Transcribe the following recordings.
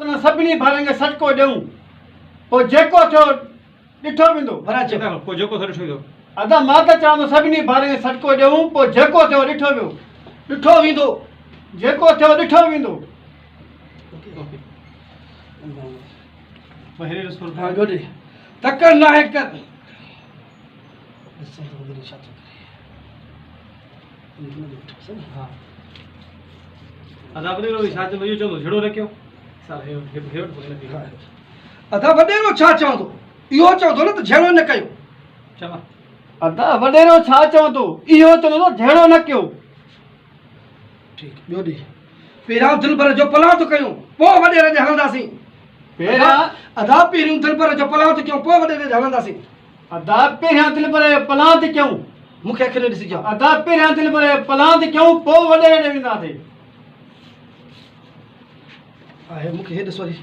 त सभिनी भाउरनि खे सटको ॾियूं पोइ जेको थियो ॾिठो वेंदो बराचे पोइ जेको थो ॾिठो अदा मां त चवां थो सभिनी भाउरनि खे सटको ॾियूं पोइ जेको थियो ॾिठो वेंदो जेको थियो ॾिठो वेंदो हाँ गोदी तक्कर ना है कर हाँ अदा वडेरो छा चवंदो इहो चवंदो झेड़ो रखियो अदा वडेरो छा चवंदो इहो चवंदो न त झेड़ो न कयो चवा अदा वडेरो छा चवंदो इहो चवंदो झेड़ो न कयो ठीक ॿियो ॾींहुं पहिरियां दिलबर जो पलाव थो कयूं पोइ वडेरे ॾे हलंदासीं पहिरियां अदा पहिरियों दिलबर जो पलाव थो कयूं पोइ वडेरे ॾे हलंदासीं अदा पहिरियां दिलबर जो पलाव थी कयूं मूंखे अखियुनि ॾिसी चओ अदा पहिरियां दिलबर जो पलाव थी कयूं पोइ वडेरे ॾे वेंदासीं हे मूंखे हे ॾिस वरी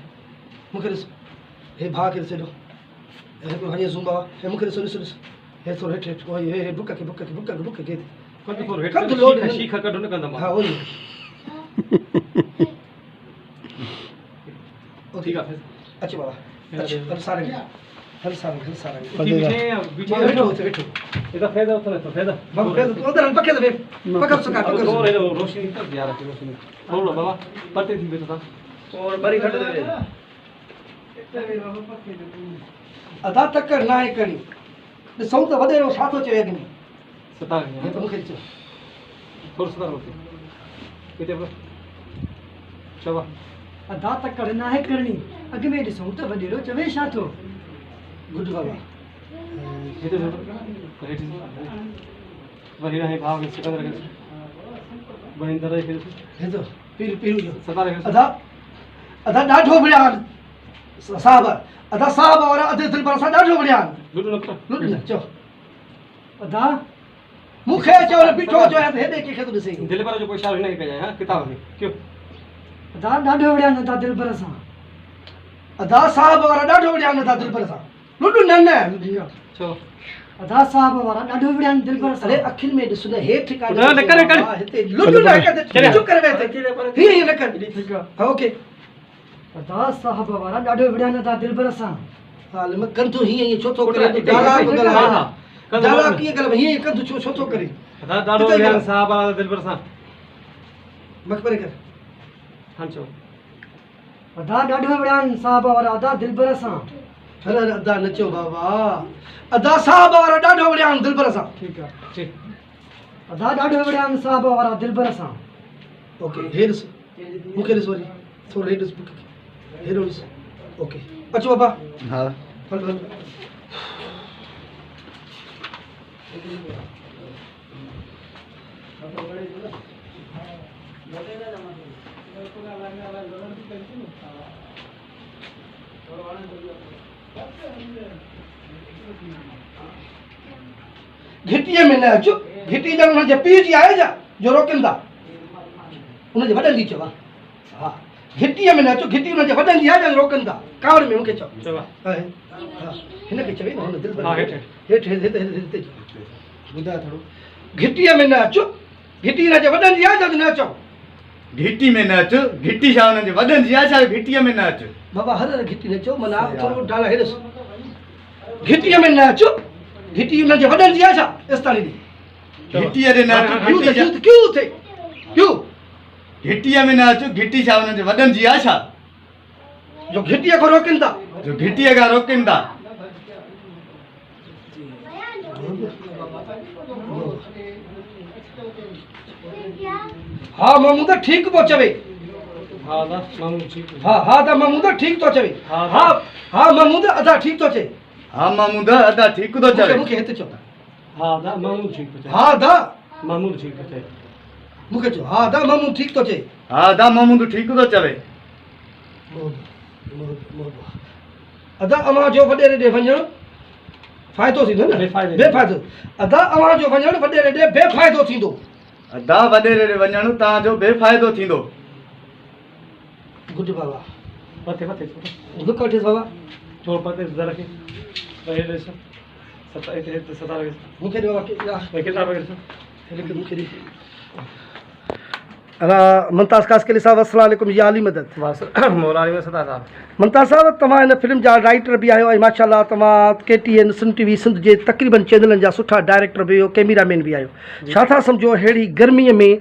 मूंखे ॾिस हे भाउ खे ॾिस हेॾो हे हणी ज़ूम बाबा हे मूंखे ॾिसो ॾिसो ॾिस हे थोरो हेठि हेठि हे बुक खे कद थोरो हेठि कद लोड शीख कढो न कंदमि हाँ वही ठीक आहे अच्छा बाबा हल सारे बीठे बैठो बैठो इधर फेदा उतर तो फेदा बाबा फेदा तो उधर पक्के दे पकड़ सका पकड़ और ये रोशनी तक यार रोशनी बोलो बाबा पत्ते थी बेटा और बड़ी घट दे अदा तक्कर ना है कणी ॾिसूं त वॾेरो छा थो चए अॻिमें सता हे त मूंखे चओ थोरो सता रोटी किथे बरो चवा अदा तक्कर ना है करणी अॻ में ॾिसूं त वॾेरो चवे छा थो गुड बाबा हिते हेठि वरी रहे भाव के सिकंदर के बहिंदर के हे तो पीर जो सता रहे अदा ॾाढो बढ़िया साहब अदा साहब और अदे दिल पर सा ॾाढो बढ़िया लुटो न चओ अदा मूंखे चओ बीठो जो है हेॾे कंहिंखे थो ॾिसे दिल पर जो कोई शायद नहीं कया है किताब में क्यों अदा ॾाढो वड़िया न था दिलबर सां अदा साहब वारा ॾाढो बढ़िया न था दिल पर सां लुटू न चलो अदा साहब वारा ॾाढो वड़िया न दिलबर सां अरे अखिल में ॾिस न हेठि का न करे हिते लुटू न कर चुप कर वेठे ही न कर हाँ ओके अदा साहब वारा ॾाढो वड़िया न था दिलबर सां हाल में कंधु ही छो थो करे डाला बगल हां डाला की गल ही कंधु छो थो करे दादो यार साहब वाला दिल पर सा मकबरे कर हां चो अदा ॾाढो वड़िया न साहब वारा अदा दिलबर सां अरे अदा नचो बाबा अदा साहब वारा ॾाढो बढ़िया दिल पर सां ठीक है ठीक अदा ॾाढो वड़िया न साहब वारा दिलबर सां ओके हे ॾिस मूंखे ॾिस वरी थोरो हे ॾिस हेॾो ॾिस ओके अचो बाबा हा हल हल घिटीअ में न अचो घिटी ॼण हुनजे पीउ जी आहे छा जो रोकंदा हुनजे वॾनि जी चवा हा घिटीअ में न अचो घिटी हुनजे वॾनि जी आहे जो रोकंदा कावड़ में मूंखे चओ चवा हा हिनखे चवे न हुन दिल हा हेठि हेठि हिते ॿुधाए थोरो घिटीअ में न अचो घिटी हिनजे वॾनि जी आहे छा न अचो घिटी में न अचो घिटी छा हुननि जे वॾनि जी आहे छा घिटीअ में न अचो बाबा हर घिटी न चओ माना थोरो डाला हेॾो घिटीअ में न अचो घिटी हुनजे वॾनि जी आहे छा इस्तानी घिटीअ ते न अचो क्यों थे क्यों घिटीअ में न अचो घिटी छा हुननि जे वॾनि जी आहे छा जो घिटीअ खां रोकनि था जो घिटीअ खां रोकनि था हाँ महमूद ठीक पियो चवे हां ना मामू ठीक हाँ त महमूद ठीक थो चवे हाँ हाँ महमूद अदा ठीक थो चए हा महमूद अदा ठीक थो चवे मूंखे हिते चओ हां दा मामू ठीक तो हाँ दा मामू ठीक तो है मूंखे चओ हाँ दा महमूद ठीक थो चए हा दा महमूद ठीक थो चवे अदा अवां जो वॾेरे ॾे वञणु फ़ाइदो थींदो न बेफ़ाइदो अदा अवां जो वञणु वॾेरे ॾे बेफ़ाइदो थींदो अदा वॾेरे ॾे वञणु तव्हांजो बेफ़ाइदो थींदो गुड बाबा पते दुख वठिस बाबा छोड़ पते जरा के पहले से सता इते सता लगे मूंखे ॾियो बाबा मैं किताब वगैरह मूंखे ॾियो मुमताज़ कासकली साहब अस्सलाम वालेकुम, या अली मदद। बस मौलानी में सदा साहब मुमताज़ साहब, तव्हां हिन फिल्म जा राइटर बि आहियो ऐं माशाल्लाह तव्हां KTN सिंध TV सिंध जे तक़रीबन चैनलनि जा सुठा डायरेक्टर बि आहियो, कैमरामैन बि आहियो। छा था सम्झो अहिड़ी गर्मीअ में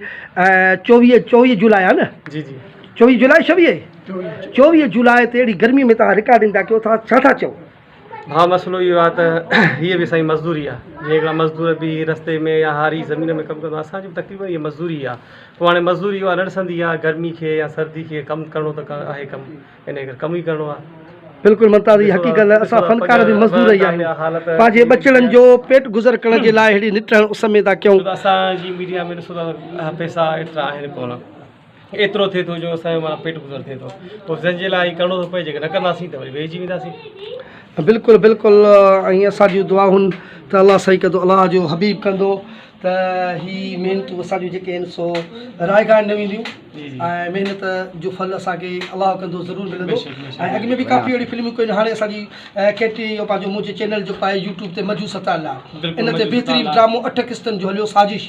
24 जुलाई आहे न? जी जी 24 जुलाई 24 जुलाई ते अहिड़ी गर्मीअ में तव्हां रिकॉर्डिंग था कयो, छा था चओ? हाँ मसलो इहो आहे त हीअ बि साईं मज़दूरी आहे। जीअं हिकिड़ा मज़दूर बि रस्ते में या हारी ज़मीन में कमु कंदो आहे, असांजी बि तक़रीबन इहा मज़दूरी आहे। पोइ हाणे मज़दूरी उहा न ॾिसंदी आहे गर्मी खे या सर्दी खे, कमु करिणो त आहे कमु, इन करे कमु ई करिणो आहे। बिल्कुलु मुमताज़, इहा हक़ीक़त आहे। असां फ़नकार बि मज़दूर ई आहियूं, पंहिंजे बचड़नि जो पेट गुज़र करण जे लाइ अहिड़ी निटण उस में था कयूं। असांजी मीडिया में ॾिसो त पैसा एतिरा आहिनि कोन, एतिरो थिए थो जो असांजो माना पेट गुज़र थिए थो। पोइ जंहिंजे लाइ करिणो थो पए, जेकर न कंदासीं त वरी वेहिजी वेंदासीं। बिल्कुलु बिल्कुलु, ऐं असांजियूं दुआउनि त अलाह सही कंदो, अलाह जो हबीब कंदो त ही महिनतूं असांजियूं जेके आहिनि सो रायगान न वेंदियूं ऐं महिनत जो फल असांखे अलाह कंदो ज़रूरु मिलंदो। ऐं अॻ में बि काफ़ी अहिड़ी फिल्मूं कयूं, हाणे असांजी KT जो पंहिंजो मुंहिंजे चैनल जो पाए YouTube ते मजू सताल आहे, इन ते बहितरीनु ड्रामो 8 किस्तनि जो हलियो साज़िश।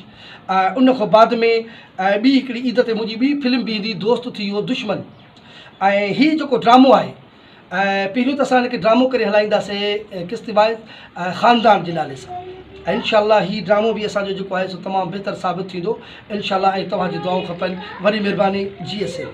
उन खां बाद में ॿी हिकिड़ी ईद ते मुंहिंजी ॿी फिल्म बि ईंदी, दोस्त थी वियो दुश्मन। ऐं हीउ जेको ड्रामो आहे, पहिरियों त असां हिनखे ड्रामो करे हलाईंदासीं किश्तवाड़ ख़ानदान जे नाले सां, ऐं इंशाअल्लाह हीउ ड्रामो बि असांजो जेको आहे सो तमामु बहितरु साबित थींदो इंशाअल्लाह। ऐं तव्हांजी दुआऊं खपनि। वॾी महिरबानी, GSM।